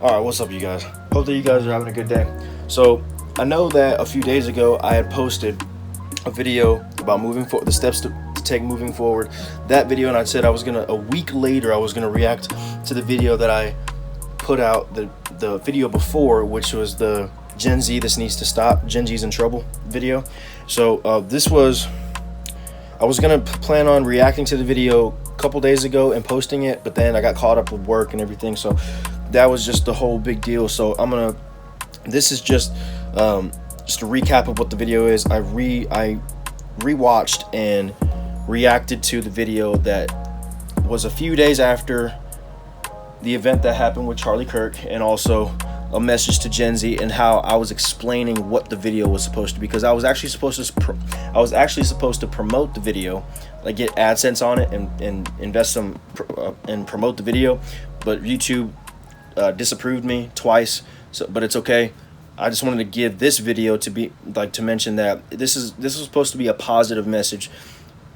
Alright, what's up you guys? Hope that you guys are having a good day. So, I know that a few days ago I had posted a video about moving forward, the steps to take moving forward. That video, and I said I was gonna, a week later, I was gonna react to the video that I put out, the video before, which was the Gen Z, this needs to stop, Gen Z's in trouble video. So I was gonna plan on reacting to the video a couple days ago and posting it, but then I got caught up with work and everything, so that was just the whole big deal. So this is just a recap of what the video is. I rewatched and reacted to the video that was a few days after the event that happened with Charlie Kirk, and also a message to Gen Z, and how I was explaining what the video was supposed to be, because I was actually supposed to promote the video, like get AdSense on it and invest some and promote the video, but YouTube disapproved me twice. So, but it's okay. I just wanted to give this video to mention that this was supposed to be a positive message,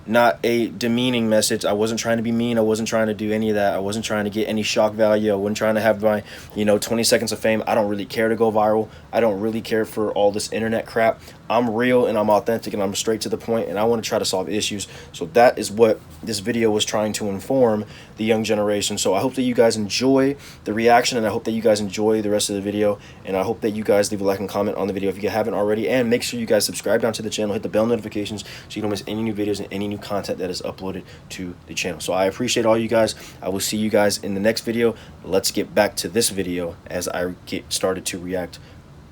not a demeaning message. I wasn't trying to be mean. I wasn't trying to do any of that. I wasn't trying to get any shock value. I wasn't trying to have my 20 seconds of fame. I don't really care to go viral. I don't really care for all this internet crap. I'm real and I'm authentic and I'm straight to the point, and I want to try to solve issues. So that is what this video was trying to inform the young generation. So I hope that you guys enjoy the reaction, and I hope that you guys enjoy the rest of the video, and I hope that you guys leave a like and comment on the video if you haven't already, and make sure you guys subscribe down to the channel, hit the bell notifications so you don't miss any new videos and any new content that is uploaded to the channel. So I appreciate all you guys. I will see you guys in the next video. Let's get back to this video as I get started to react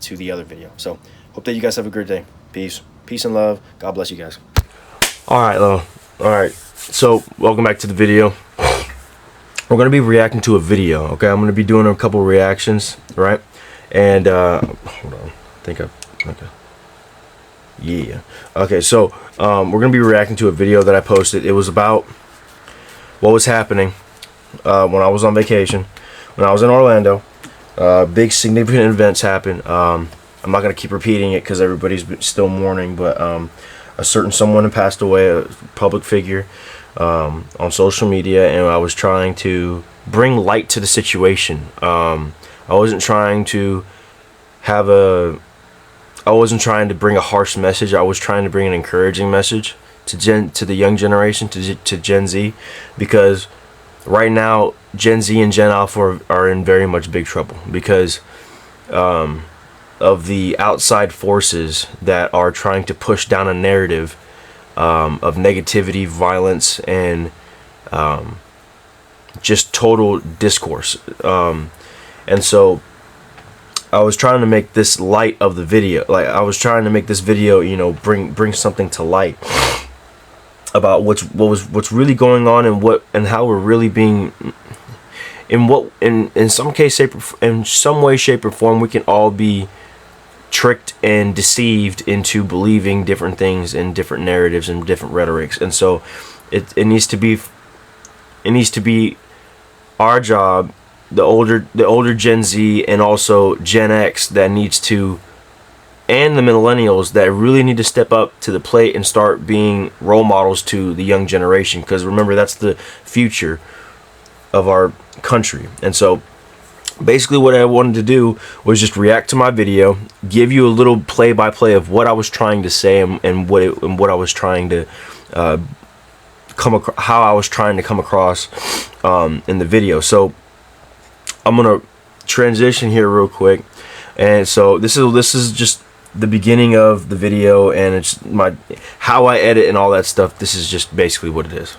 to the other video. So hope that you guys have a great day. Peace and love. God bless you guys. Alright, so welcome back to the video. We're gonna be reacting to a video. Okay, I'm gonna be doing a couple reactions, right? And hold on, okay, so we're gonna be reacting to a video that I posted. It was about what was happening when I was on vacation, when I was in Orlando. Big significant events happened. I'm not gonna keep repeating it because everybody's still mourning, but a certain someone had passed away, a public figure, on social media, and I was trying to bring light to the situation. I wasn't trying to bring a harsh message. I was trying to bring an encouraging message to the young generation, to Gen Z, because right now Gen Z and Gen Alpha are in very much big trouble because of the outside forces that are trying to push down a narrative of negativity, violence, and just total discourse. And so I was trying to make this light of the video. Like, I was trying to make this video, bring something to light about what's really going on, and how we're really being, in some way, shape, or form, we can all be tricked and deceived into believing different things and different narratives and different rhetorics. And so it needs to be our job, the older Gen Z and also Gen X, and the millennials, that really need to step up to the plate and start being role models to the young generation, because remember, that's the future of our country. And so basically what I wanted to do was just react to my video, give you a little play-by-play of what I was trying to say, and what I was trying to how I was trying to come across in the video. So I'm gonna transition here real quick, and so this is just the beginning of the video, and it's how I edit and all that stuff. This is just basically what it is.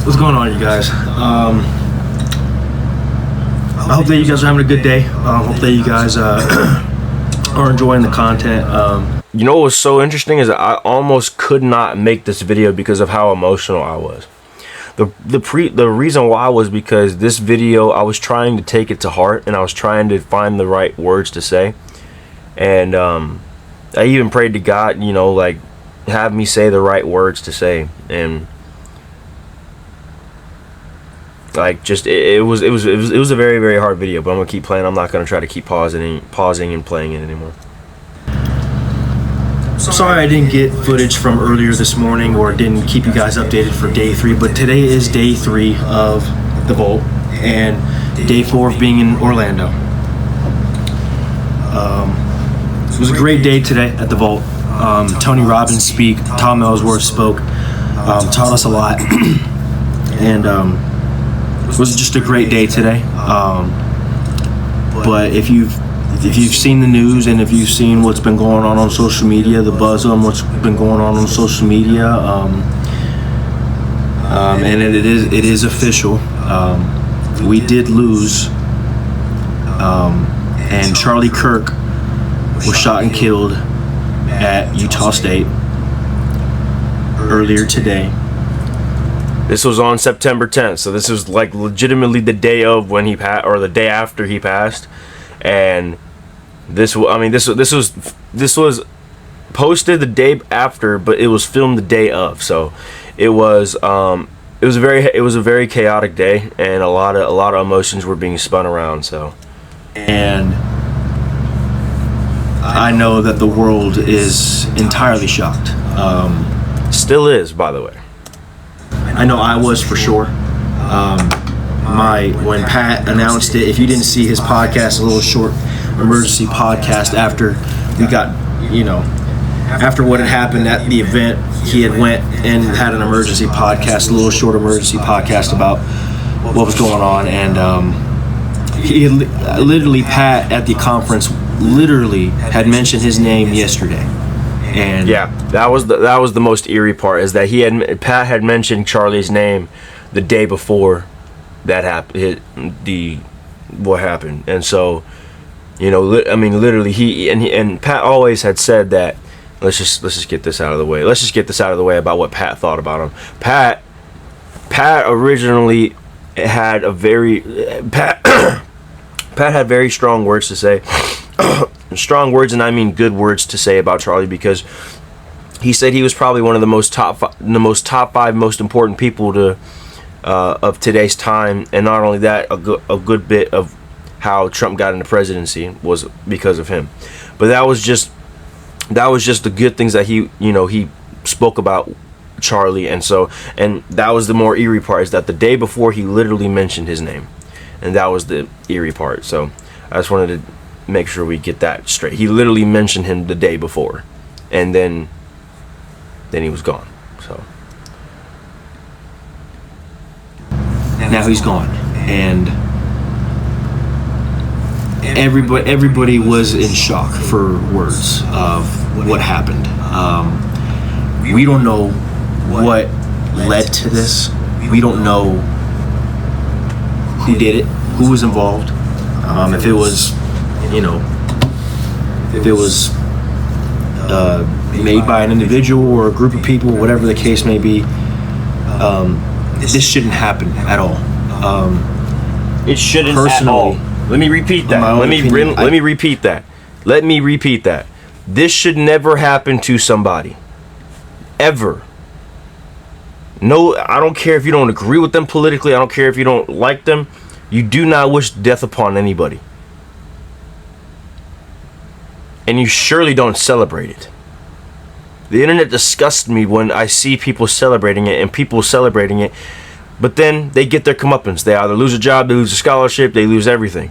What's going on, you guys? I hope that you guys are having a good day. Hope that you guys are enjoying the content. You know what was so interesting is that I almost could not make this video because of how emotional I was. The reason why was because this video, I was trying to take it to heart, and I was trying to find the right words to say, and I even prayed to God, like, have me say the right words to say, and like, just it was a very, very hard video. But I'm gonna keep playing. I'm not gonna try to keep pausing and playing it anymore. sorry I didn't get footage from earlier this morning or didn't keep you guys updated for day 3, but today is day 3 of the Vault and day 4 of being in Orlando. It was a great day today at the Vault. Tony Robbins speak, Tom Ellsworth spoke, taught us a lot, and it was just a great day today. But if you've seen the news and if you've seen what's been going on social media, the buzz on what's been going on social media, and it is official. We did lose, and Charlie Kirk was shot and killed at Utah State earlier today. This was on September 10th, so this was like legitimately the day of when he passed, or the day after he passed, and this was posted the day after, but it was filmed the day of. So it was a very chaotic day, and a lot of emotions were being spun around. So, and I know that the world is entirely shocked. Still is, by the way. I know I was for sure. When Pat announced it, if you didn't see his podcast, a little short emergency podcast after we got, after what had happened at the event, he had went and had an emergency podcast, a little short emergency podcast about what was going on, and he literally, Pat at the conference literally had mentioned his name yesterday. And yeah, that was the most eerie part, is that Pat had mentioned Charlie's name the day before that happened, what happened. And so, literally he and Pat always had said that let's just get this out of the way. Let's just get this out of the way about what Pat thought about him. Pat originally had Pat had very strong words to say. Strong words, and I mean good words to say about Charlie, because he said he was probably one of the top five most important people to of today's time, and not only that, a good bit of how Trump got into presidency was because of him. But that was just the good things that he spoke about Charlie, and that was the more eerie part, is that the day before he literally mentioned his name, and that was the eerie part. So I just wanted to make sure we get that straight. He literally mentioned him the day before, and then he was gone. So now he's gone, and everybody was in shock for words of what happened. We don't know what led to this. We don't know who did it, who was involved. If it was made by an individual or a group of people, whatever the case may be, this shouldn't happen at all. It shouldn't at all. Let me repeat that. Let me repeat that. Let me repeat that. This should never happen to somebody. Ever. No, I don't care if you don't agree with them politically. I don't care if you don't like them. You do not wish death upon anybody. And you surely don't celebrate it. The internet disgusts me when I see people celebrating it, but then they get their comeuppance. They either lose a job, they lose a scholarship, they lose everything.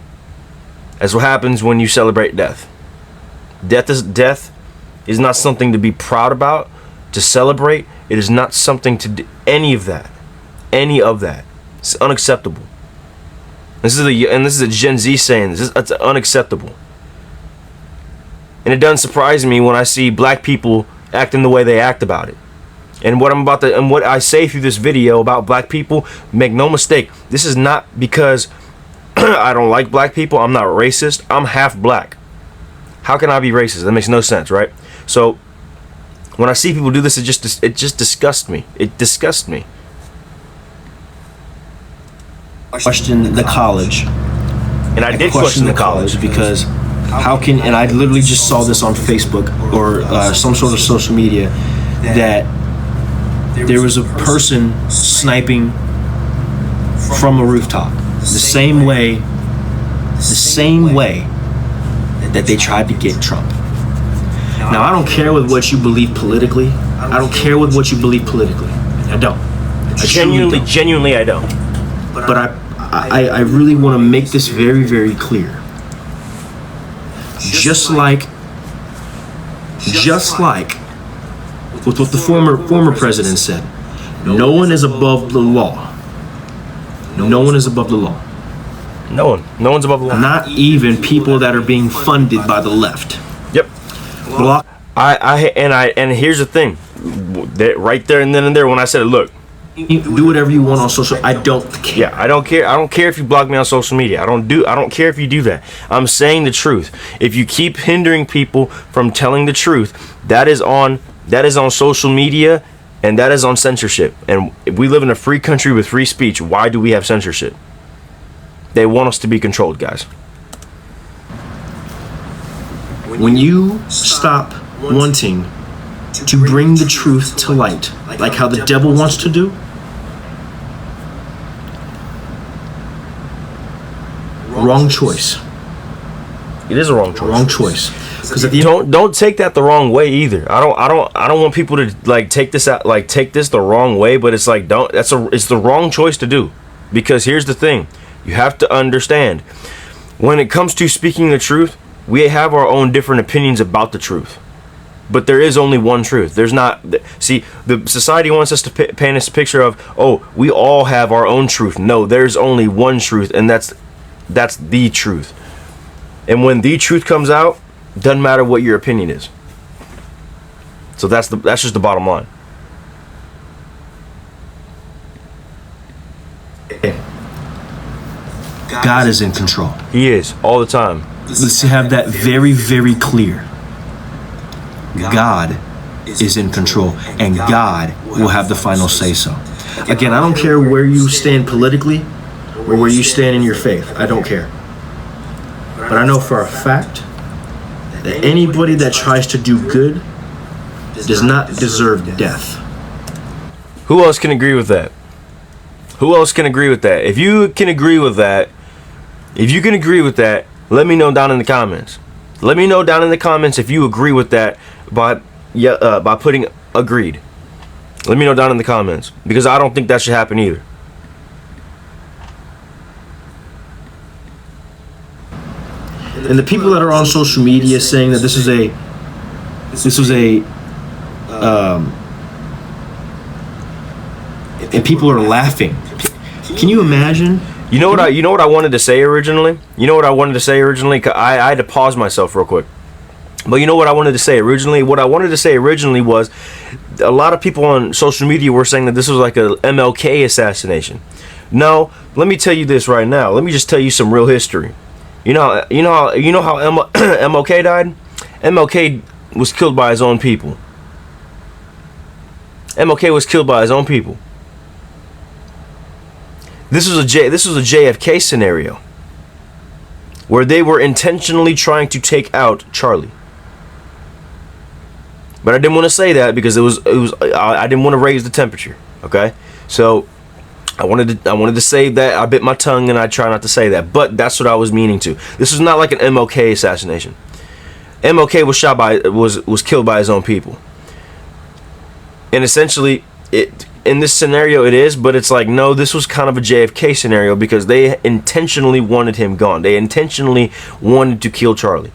That's what happens when you celebrate death. Death is not something to be proud about, to celebrate. It is not something to do any of that. It's unacceptable. This is a Gen Z saying this. That's unacceptable. And it doesn't surprise me when I see black people acting the way they act about it. And what I say through this video about black people, make no mistake, this is not because I don't like black people. I'm not racist. I'm half black. How can I be racist? That makes no sense, right? So when I see people do this, it just disgusts me. It disgusts me. Question the college. And I did question the college because how can, and I literally just saw this on Facebook or some sort of social media, that there was a person sniping from a rooftop the same way that they tried to get Trump. Now, I don't care with what you believe politically. I don't care with what you believe politically. I don't. I Genuinely, I don't. But I really want to make this very, very clear. Just like with what the former president said, no one is above the law. No one is above the law. No one's above the law. Not even people that are being funded by the left. Yep. Block. And here's the thing, right there and then and there when I said, look, do whatever you want on social. I don't care. Yeah, I don't care. I don't care if you block me on social media. I don't care if you do that. I'm saying the truth. If you keep hindering people from telling the truth, that is on social media, and that is on censorship. And we live in a free country with free speech. Why do we have censorship? They want us to be controlled, guys. When you stop wanting to bring the truth to light, like how the devil wants to do, wrong choice. It is a wrong choice. Wrong choice. Because don't take that the wrong way either. I don't want people to take this the wrong way, but it's like it's the wrong choice to do. Because here's the thing. You have to understand, when it comes to speaking the truth, we have our own different opinions about the truth. But there is only one truth. There's not. See, the society wants us to paint us a picture of, oh, we all have our own truth. No, there's only one truth, and that's the truth. And when the truth comes out, doesn't matter what your opinion is. So that's just the bottom line. God is in control. He is all the time. Let's have that very, very clear. God is in control, and God will have the final say so. Again, I don't care where you stand politically or where you stand in your faith. I don't care. But I know for a fact that anybody that tries to do good does not deserve death. Who else can agree with that? Who else can agree with that? If you can agree with that, let me know down in the comments. Let me know down in the comments if you agree with that by putting agreed. Let me know down in the comments, because I don't think that should happen either. And the people that are on social media saying that this was a and people are laughing. Can you imagine? You know what I wanted to say originally? I had to pause myself real quick. But you know what I wanted to say originally? What I wanted to say originally was, a lot of people on social media were saying that this was like a MLK assassination. No, let me tell you this right now. Let me just tell you some real history. You know how MLK died? MLK was killed by his own people. MLK was killed by his own people. This was a JFK scenario where they were intentionally trying to take out Charlie. But I didn't want to say that because I didn't want to raise the temperature. Okay, so I wanted to say that. I bit my tongue and I try not to say that, but that's what I was meaning to. This was not like an MLK assassination. MLK was killed by his own people, and essentially in this scenario it is, but it's like, no, this was kind of a JFK scenario because they intentionally wanted him gone. They intentionally wanted to kill Charlie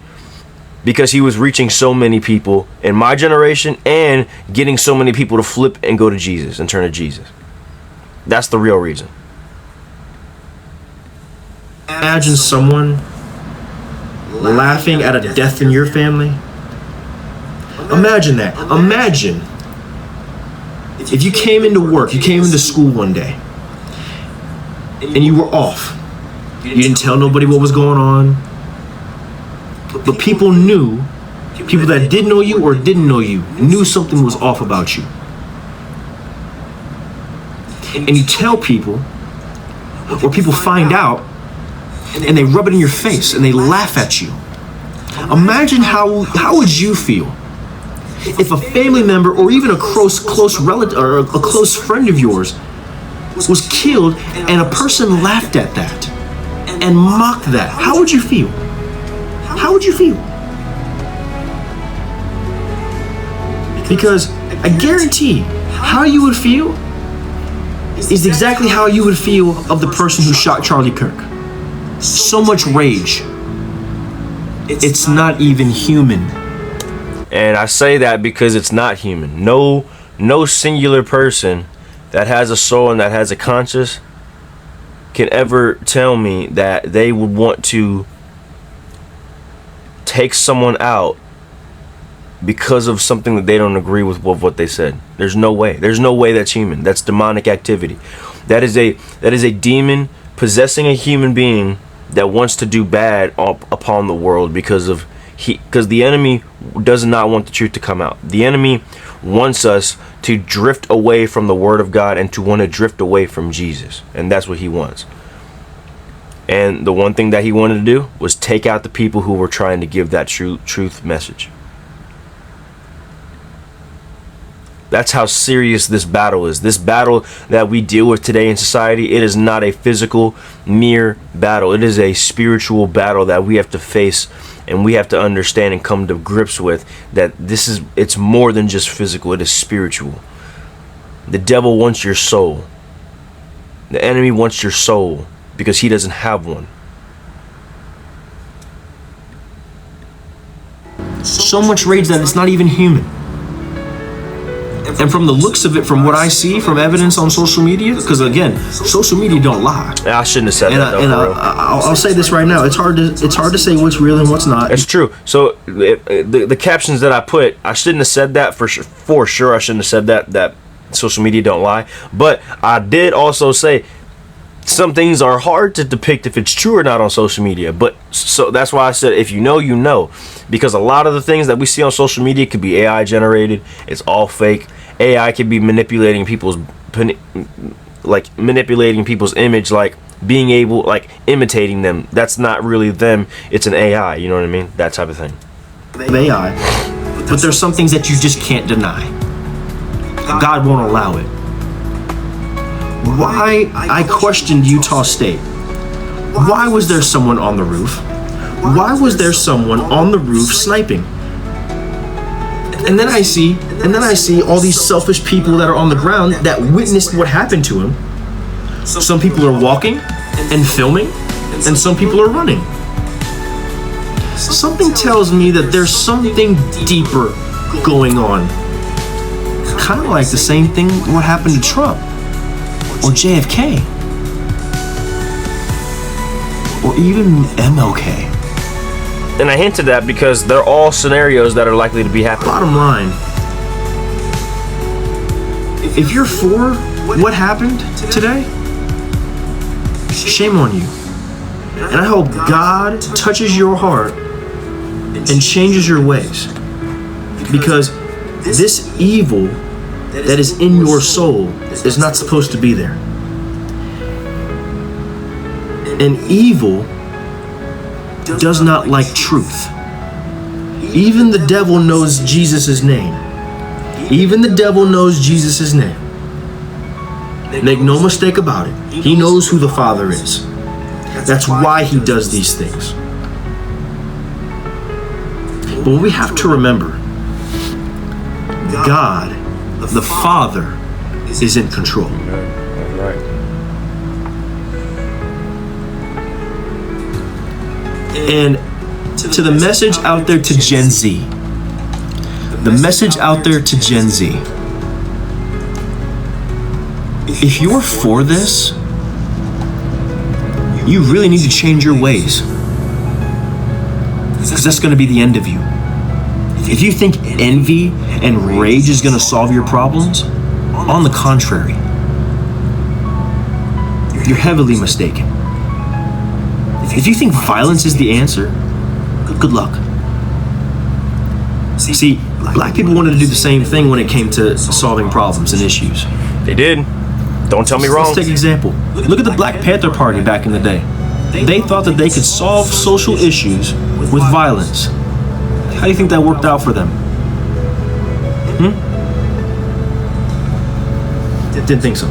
because he was reaching so many people in my generation and getting so many people to flip and go to Jesus and turn to Jesus. That's the real reason. Imagine someone laughing at a death in your family. Imagine that. Imagine if you came into work, you came into school one day, and you were off. You didn't tell nobody what was going on, but people knew, people that did know you or didn't know you, knew something was off about you. And you tell people, or people find out, and they rub it in your face, and they laugh at you. Imagine how would you feel if a family member or even a close relative or a close friend of yours was killed and a person laughed at that and mocked that? How would you feel? How would you feel? Because I guarantee how you would feel is exactly how you would feel of the person who shot Charlie Kirk. So much rage. It's not even human. And I say that because it's not human. No singular person that has a soul and that has a conscience can ever tell me that they would want to take someone out because of something that they don't agree with what they said. There's no way. There's no way that's human. That's demonic activity. That is a demon possessing a human being that wants to do bad upon the world because the enemy does not want the truth to come out. The enemy wants us to drift away from the word of God and to want to drift away from Jesus. And that's what he wants. And the one thing that he wanted to do was take out the people who were trying to give that truth message. That's how serious this battle is. This battle that we deal with today in society, it is not a physical, mere battle. It is a spiritual battle that we have to face, and we have to understand and come to grips with that it's more than just physical. It is spiritual. The devil wants your soul. The enemy wants your soul because he doesn't have one. So much rage that it's not even human. And from the looks of it, from what I see, from evidence on social media, because again, social media don't lie. I shouldn't have said that. I'll say this right now: it's hard to say what's real and what's not. It's true. So the captions that I put, I shouldn't have said that for sure. For sure, I shouldn't have said that social media don't lie. But I did also say some things are hard to depict if it's true or not on social media. But so that's why I said if you know, you know, because a lot of the things that we see on social media could be AI generated. It's all fake. AI could be manipulating people's image, like being able, like imitating them. That's not really them. It's an AI. You know what I mean? That type of thing. AI, but there's some things that you just can't deny. God won't allow it. Why I questioned Utah State. Why was there someone on the roof? Why was there someone on the roof sniping? And then I see all these selfish people that are on the ground that witnessed what happened to him. Some people are walking and filming, and some people are running. Something tells me that there's something deeper going on. Kind of like the same thing what happened to Trump or JFK or even MLK. And I hinted at because they're all scenarios that are likely to be happening. Bottom line, if you're for what happened today, shame on you. And I hope God touches your heart and changes your ways. Because this evil that is in your soul is not supposed to be there. And evil does not like truth. Even the devil knows Jesus' name. Even the devil knows Jesus' name. Make no mistake about it. He knows who the Father is. That's why he does these things. But we have to remember, God, the Father, is in control. That's right. And to the message out there to Gen Z, the message out there to Gen Z, if you're for this, you really need to change your ways. Because that's going to be the end of you. If you think envy and rage is going to solve your problems, on the contrary, you're heavily mistaken. If you think violence is the answer, good luck. See, black people wanted to do the same thing when it came to solving problems and issues. They did. Don't tell me wrong. Let's take an example. Look at the Black Panther Party back in the day. They thought that they could solve social issues with violence. How do you think that worked out for them? Didn't think so.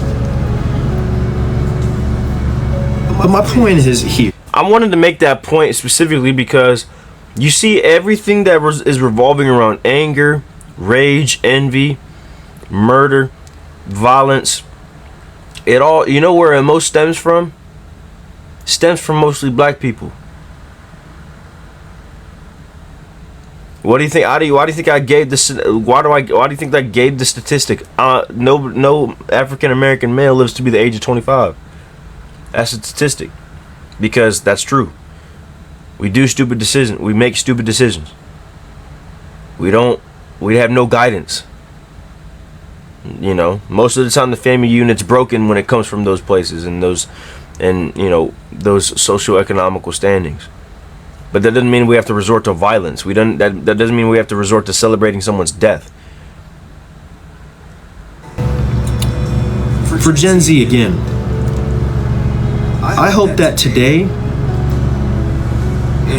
But my point is here. I wanted to make that point specifically because you see everything that is revolving around anger, rage, envy, murder, violence. It all, you know where it most stems from? Stems from mostly black people. What do you think? Why do you think I gave this? Why do you think I gave the statistic? No African American male lives to be the age of 25. That's a statistic, because that's true. We do stupid decisions. We make stupid decisions. We have no guidance. You know, most of the time the family unit's broken when it comes from those places and those socioeconomical standings. But that doesn't mean we have to resort to violence. That doesn't mean we have to resort to celebrating someone's death. For Gen Z again, I hope that today,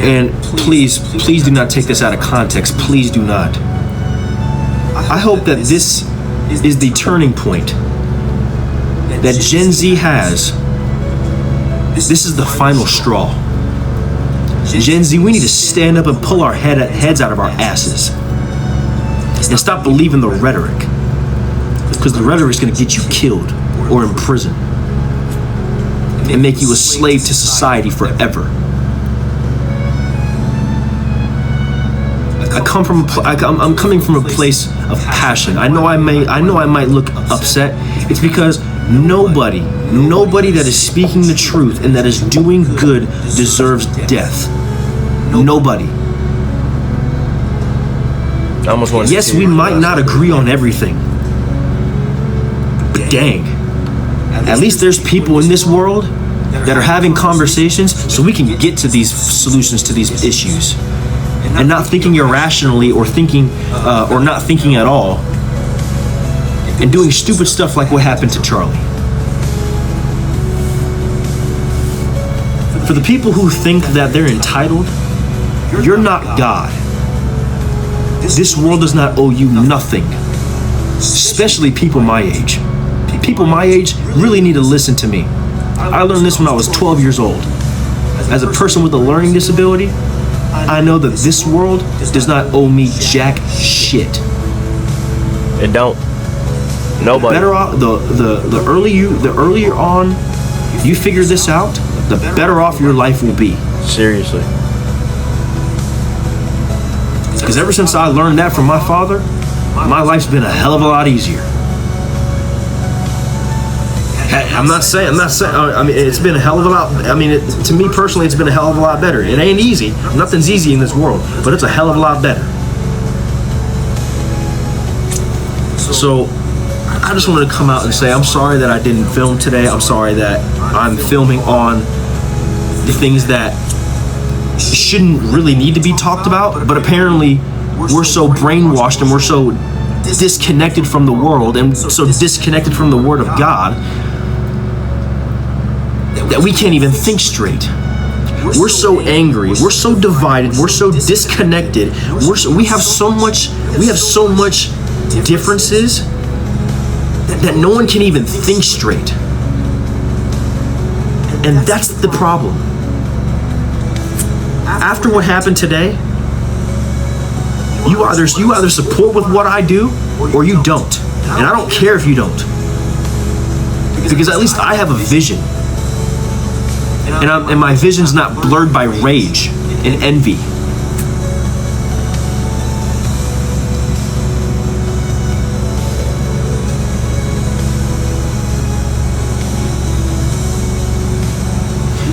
and please do not take this out of context, please do not. I hope that this is the turning point that Gen Z has. This is the final straw. Gen Z, we need to stand up and pull our heads out of our asses and stop believing the rhetoric, because the rhetoric is going to get you killed or in prison and make you a slave to society forever. I'm coming from a place of passion. I know I might look upset. It's because nobody that is speaking the truth and that is doing good deserves death. Nobody. Yes, we might not agree on everything, but dang, at least there's people in this world that are having conversations so we can get to these solutions to these issues, and not thinking irrationally or not thinking at all, and doing stupid stuff like what happened to Charlie. For the people who think that they're entitled, you're not God. This world does not owe you nothing, especially people my age. People my age really need to listen to me. I learned this when I was 12 years old. As a person with a learning disability, I know that this world does not owe me jack shit. It don't. Nobody. Better off the earlier on you figure this out, the better off your life will be. Seriously. Because ever since I learned that from my father, my life's been a hell of a lot easier. I'm not saying. I mean, it's been a hell of a lot. I mean, to me personally, it's been a hell of a lot better. It ain't easy. Nothing's easy in this world, but it's a hell of a lot better. So, I just wanted to come out and say I'm sorry that I didn't film today. I'm sorry that I'm filming on the things that shouldn't really need to be talked about, but apparently we're so brainwashed and we're so disconnected from the world and so disconnected from the Word of God that we can't even think straight. We're so angry, we're so divided, we're so disconnected, we have so much differences that no one can even think straight. And that's the problem. After what happened today, you either support with what I do or you don't. And I don't care if you don't. Because at least I have a vision. And my vision's not blurred by rage and envy.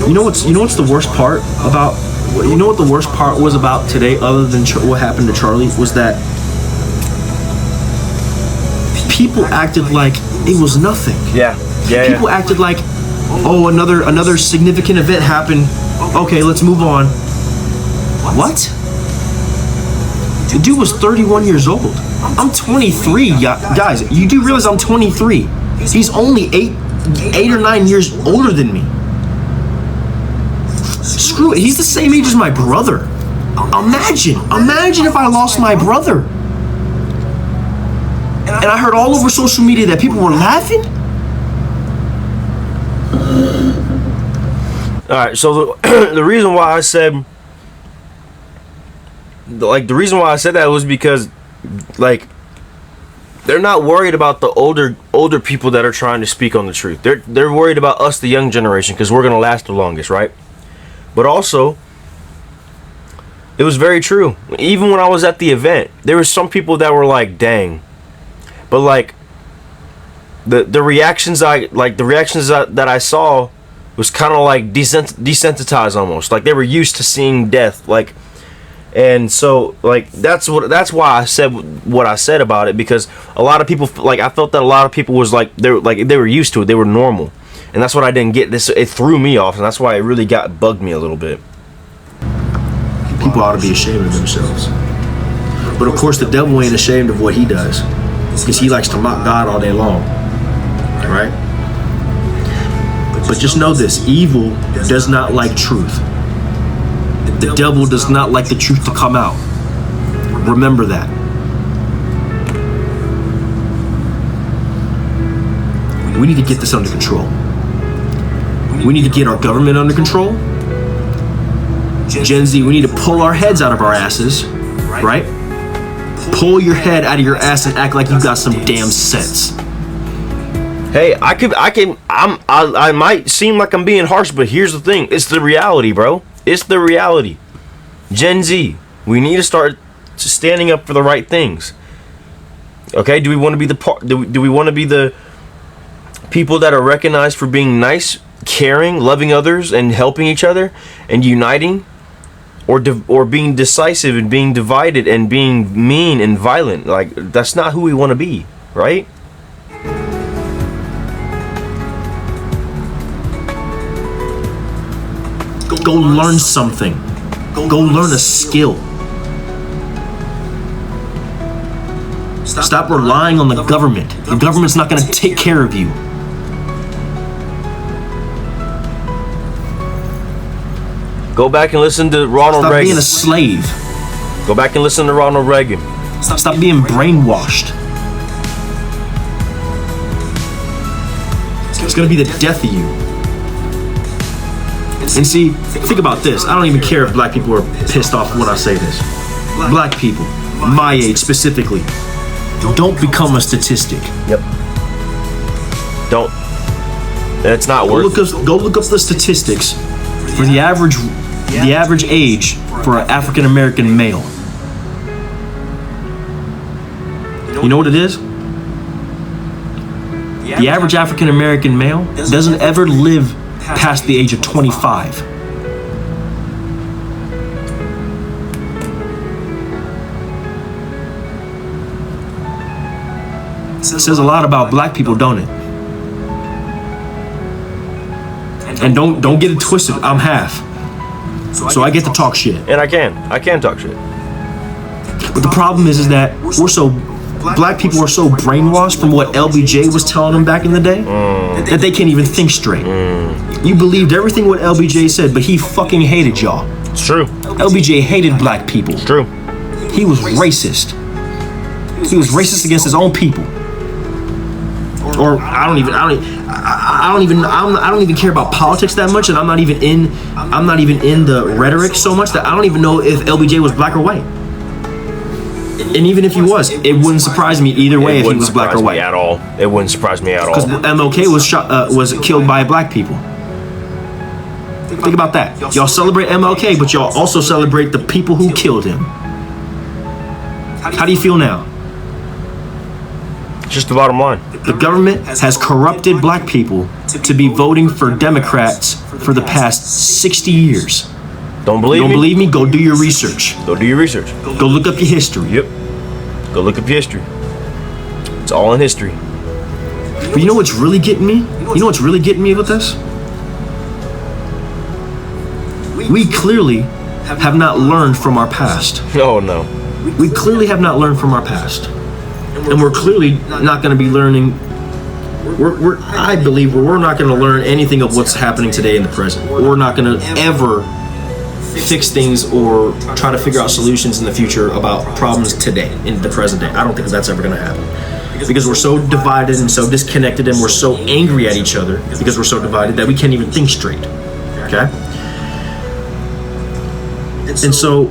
You know what's the worst part about? You know what the worst part was about today, other than what happened to Charlie, was that people acted like it was nothing. Yeah. People acted like, oh, another significant event happened. Okay, let's move on. What? The dude was 31 years old. I'm 23, guys. You do realize I'm 23. He's only 8 or 9 years older than me. Screw it, he's the same age as my brother. Imagine if I lost my brother. And I heard all over social media that people were laughing. Alright, so the reason why I said that was because, like, they're not worried about the older people that are trying to speak on the truth. They're worried about us, the young generation, because we're gonna last the longest, right? But also, it was very true. Even when I was at the event, there were some people that were like, "Dang," but like the reactions that I saw was kind of like desensitized almost. Like they were used to seeing death, like. And so, like, that's why I said what I said about it, because a lot of people, like, I felt that a lot of people was like they were used to it, they were normal, and that's what I didn't get. It threw me off, and that's why it really bugged me a little bit. People ought to be ashamed of themselves, but of course the devil ain't ashamed of what he does, because he likes to mock God all day long, right? But just know this: evil does not like truth. The devil does not like the truth to come out. Remember that. We need to get this under control. We need to get our government under control. Gen Z, we need to pull our heads out of our asses, right? Pull your head out of your ass and act like you got some damn sense. Hey, I might seem like I'm being harsh, but here's the thing: it's the reality, bro. It's the reality. Gen Z, we need to start standing up for the right things. Okay, do we want to be do we want to be the people that are recognized for being nice, caring, loving others, and helping each other and uniting, or being decisive and being divided and being mean and violent? Like, that's not who we want to be, right? Go learn something. Go learn a skill. Stop relying on the government. The government's not going to take care of you. Go back and listen to Ronald Reagan. Stop being a slave. Go back and listen to Ronald Reagan. Stop being brainwashed. It's going to be the death of you. And see, think about this. I don't even care if black people are pissed off when I say this. Black people, my age specifically, don't become a statistic. Yep. Don't. It's not worth it. Go look up the statistics for the average age for an African American male. You know what it is? The average African American male doesn't ever live past the age of 25. It says a lot about black people, don't it? And don't get it twisted. I'm half, so I get to talk shit. And I can talk shit. But the problem is that black people are so brainwashed from what LBJ was telling them back in the day that they can't even think straight. You believed everything what LBJ said, but he fucking hated y'all. It's true. LBJ hated black people. It's true. He was racist. He was racist against his own people. Or I don't even care about politics that much, and I'm not even in the rhetoric so much that I don't even know if LBJ was black or white. And even if he was, it wouldn't surprise me either way if he was black or white. At all. It wouldn't surprise me at all. Because MLK was killed by black people. Think about that. Y'all celebrate MLK, but y'all also celebrate the people who killed him. How do you feel now? Just the bottom line. The government has corrupted black people to be voting for Democrats for the past 60 years. Don't believe me? Go do your research. Go do your research. Go look up your history. Yep. Go look up your history. It's all in history. But you know what's really getting me? You know what's really getting me with this? We clearly have not learned from our past. Oh no. We clearly have not learned from our past. And we're clearly not going to be learning. I believe we're not going to learn anything of what's happening today in the present. We're not going to ever fix things or try to figure out solutions in the future about problems today, in the present day. I don't think that's ever going to happen. Because we're so divided and so disconnected, and we're so angry at each other because we're so divided that we can't even think straight. Okay? And so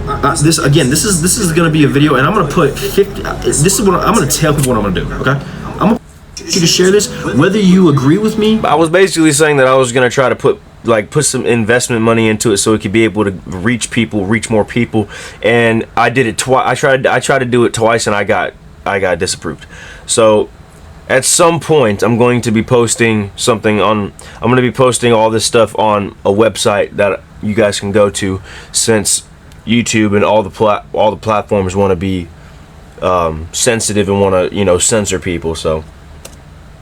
this is gonna be a video, and I'm gonna put 50. This is what I'm gonna tell people what I'm gonna do. Okay, I'm gonna get you to share this, whether you agree with me. I was basically saying that I was gonna try to put some investment money into it so it could be able to reach more people, and I did it twice. I tried to do it twice, and I got disapproved. So at some point, I'm going to be posting something on. I'm going to be posting all this stuff on a website that you guys can go to, since YouTube and all the platforms want to be sensitive and want to censor people. So,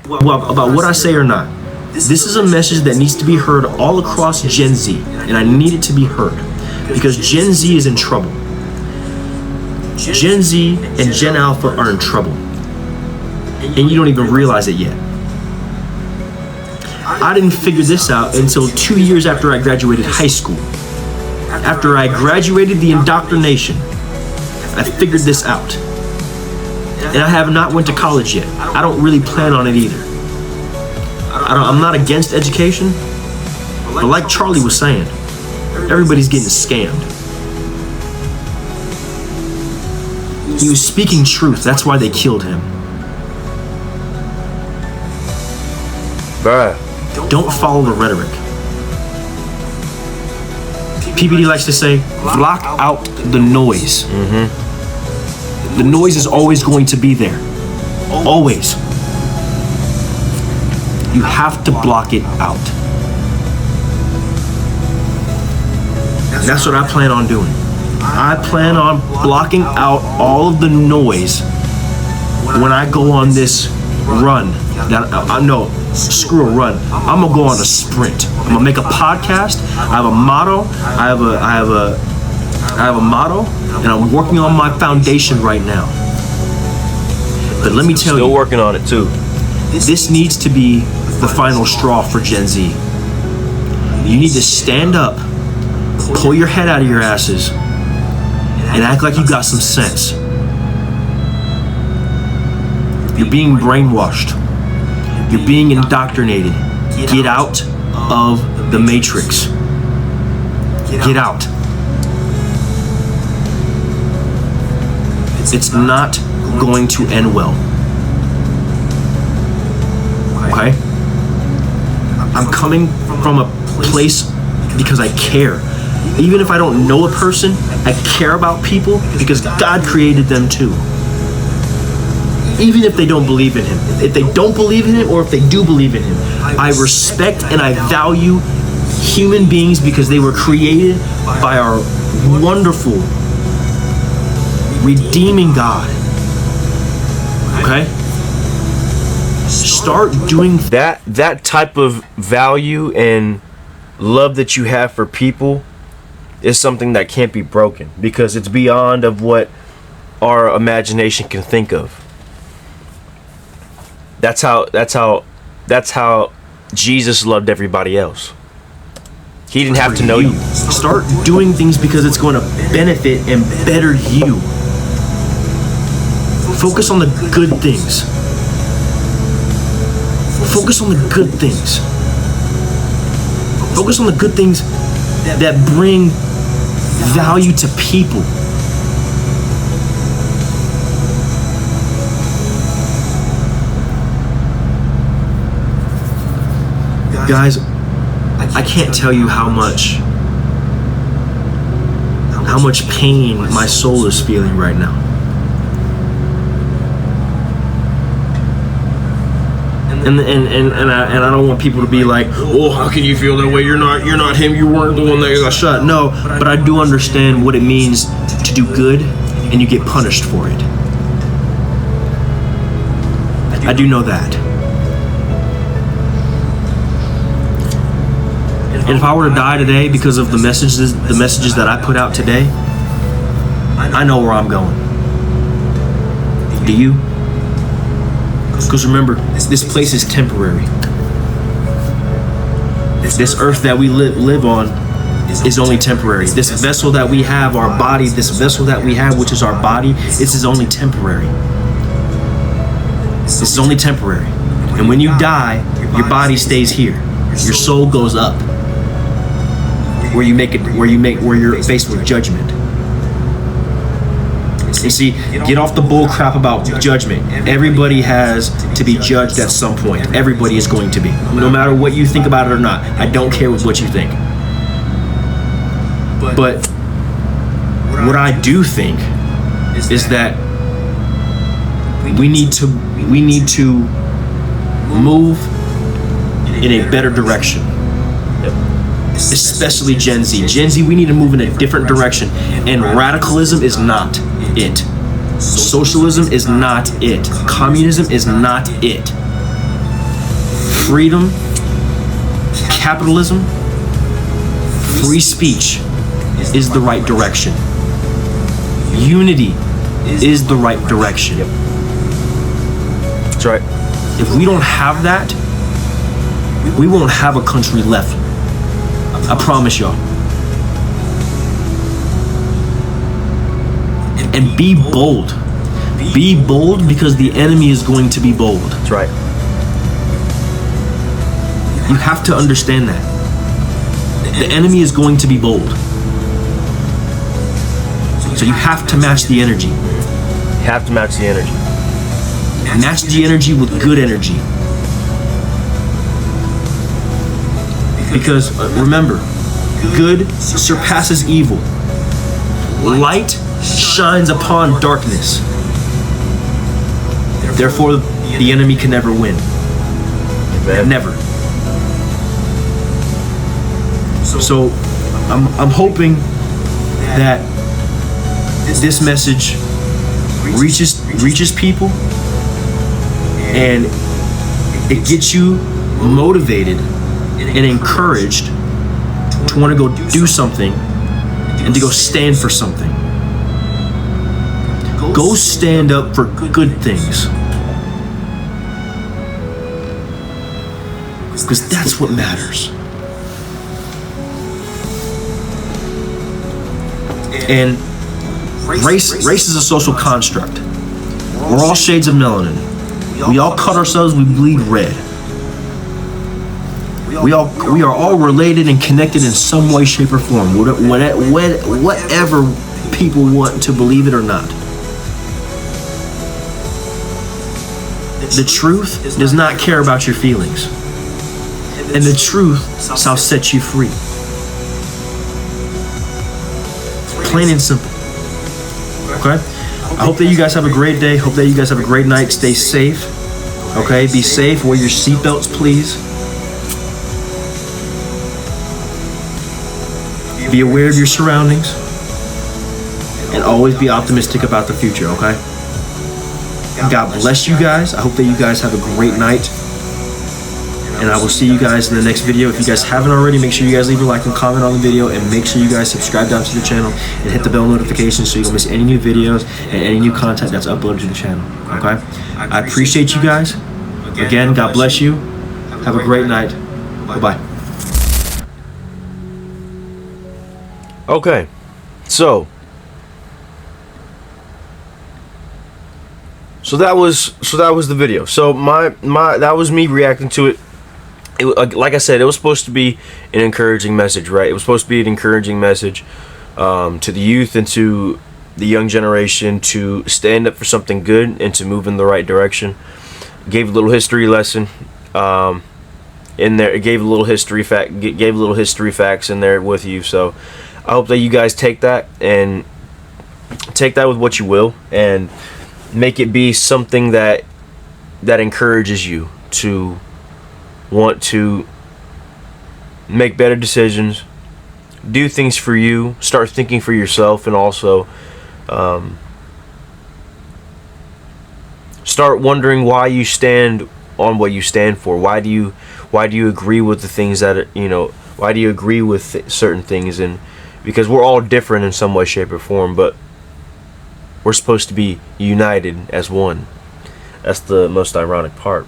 Well, about what I say or not, this is a message that needs to be heard all across Gen Z, and I need it to be heard because Gen Z is in trouble. Gen Z and Gen Alpha are in trouble, and you don't even realize it yet. I didn't figure this out until 2 years after I graduated high school. After I graduated the indoctrination, I figured this out. And I have not went to college yet. I don't really plan on it either. I'm not against education, but like Charlie was saying, everybody's getting scammed. He was speaking truth. That's why they killed him. bruh. Don't follow the rhetoric. PBD likes to say, block out the noise. The noise is always going to be there. Always. You have to block it out. That's what I plan on doing. I plan on blocking out all of the noise when I go on this run. That I know, screw a run. I'm gonna go on a sprint. I'm gonna make a podcast. I have a motto. I have a motto, and I'm working on my foundation right now. But let me tell you, Still working on it too. this needs to be the final straw for Gen Z. You need to stand up, pull your head out of your asses, and act like you got some sense. You're being brainwashed. You're being indoctrinated. Get out of the matrix. Get out. It's not going to end well. Okay? I'm coming from a place because I care. Even if I don't know a person, I care about people because God created them too. Even if they don't believe in Him. If they don't believe in Him, or if they do believe in Him, I respect and I value human beings because they were created by our wonderful, redeeming God. Okay? Start doing That type of value and love that you have for people is something that can't be broken, because it's beyond of what our imagination can think of. That's how Jesus loved everybody else. He didn't have to know you. Start doing things because it's going to benefit and better you. Focus on the good things. Focus on the good things. Focus on the good things that bring value to people. Guys, I can't tell you how much pain my soul is feeling right now. And I don't want people to be like, oh, how can you feel that way? You're not him. You weren't the one that got shot. No, but I do understand what it means to do good, and you get punished for it. I do know that. And if I were to die today because of the messages that I put out today, I know where I'm going. Do you? Because remember, this place is temporary. This earth that we live on is only temporary. This vessel that we have, our body, this vessel that we have, which is our body, this is only temporary. This is only temporary. And when you die, your body stays here. Your soul goes up, where you're faced with judgment. You see, get off the bull crap about judgment. Everybody has to be judged at some point. Everybody is going to be. No matter what you think about it or not. I don't care what you think. But what I do think is that we need to move in a better direction. Especially Gen Z. Gen Z, we need to move in a different direction. And radicalism is not it. Socialism is not it. Communism is not it. Freedom, capitalism, free speech is the right direction. Unity is the right direction. That's right. If we don't have that, we won't have a country left. I promise y'all. And be bold. Be bold because the enemy is going to be bold. That's right. You have to understand that. The enemy is going to be bold. So you have to match the energy. You have to match the energy. Match the energy with good energy. Because remember, good surpasses evil. Light shines upon darkness. Therefore, the enemy can never win. Amen. Never. So, I'm hoping that this message reaches people, and it gets you motivated and encouraged to want to go do something and to go stand for something. Go stand up for good things. Because that's what matters. And race is a social construct. We're all shades of melanin. We all cut ourselves, we bleed red. We are all related and connected in some way, shape, or form. Whatever people want to believe it or not. The truth does not care about your feelings. And the truth shall set you free. Plain and simple. Okay? I hope that you guys have a great day. Hope that you guys have a great night. Stay safe. Okay? Be safe. Wear your seatbelts, please. Be aware of your surroundings. And always be optimistic about the future, okay? God bless you guys. I hope that you guys have a great night. And I will see you guys in the next video. If you guys haven't already, make sure you guys leave a like and comment on the video, and make sure you guys subscribe down to the channel and hit the bell notification so you don't miss any new videos and any new content that's uploaded to the channel. Okay? I appreciate you guys. Again, God bless you. Have a great night. Bye-bye. Okay, so that was the video. So my that was me reacting to it. Like I said, it was supposed to be an encouraging message, right? It was supposed to be an encouraging message to the youth and to the young generation to stand up for something good and to move in the right direction. Gave a little history lesson in there. It gave a little history facts in there with you. So I hope that you guys take that and take that with what you will and make it be something that encourages you to want to make better decisions, do things for you, start thinking for yourself, and also start wondering why you stand on what you stand for. Why do you agree with the things that why do you agree with certain things? And because we're all different in some way, shape, or form, but we're supposed to be united as one. That's the most ironic part.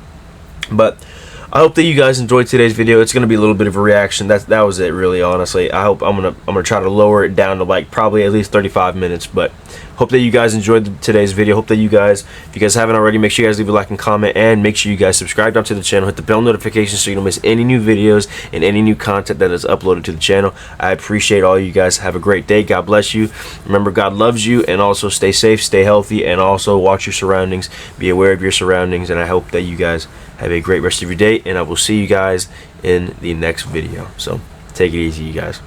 But I hope that you guys enjoyed today's video. It's gonna be a little bit of a reaction. That was it, really. Honestly, I hope I'm gonna try to lower it down to like probably at least 35 minutes. But hope that you guys enjoyed today's video. Hope that you guys, if you guys haven't already, make sure you guys leave a like and comment, and make sure you guys subscribe down to the channel. Hit the bell notification so you don't miss any new videos and any new content that is uploaded to the channel. I appreciate all you guys. Have a great day. God bless you. Remember, God loves you, and also stay safe, stay healthy, and also watch your surroundings. Be aware of your surroundings, and I hope that you guys have a great rest of your day, and I will see you guys in the next video. So take it easy, you guys.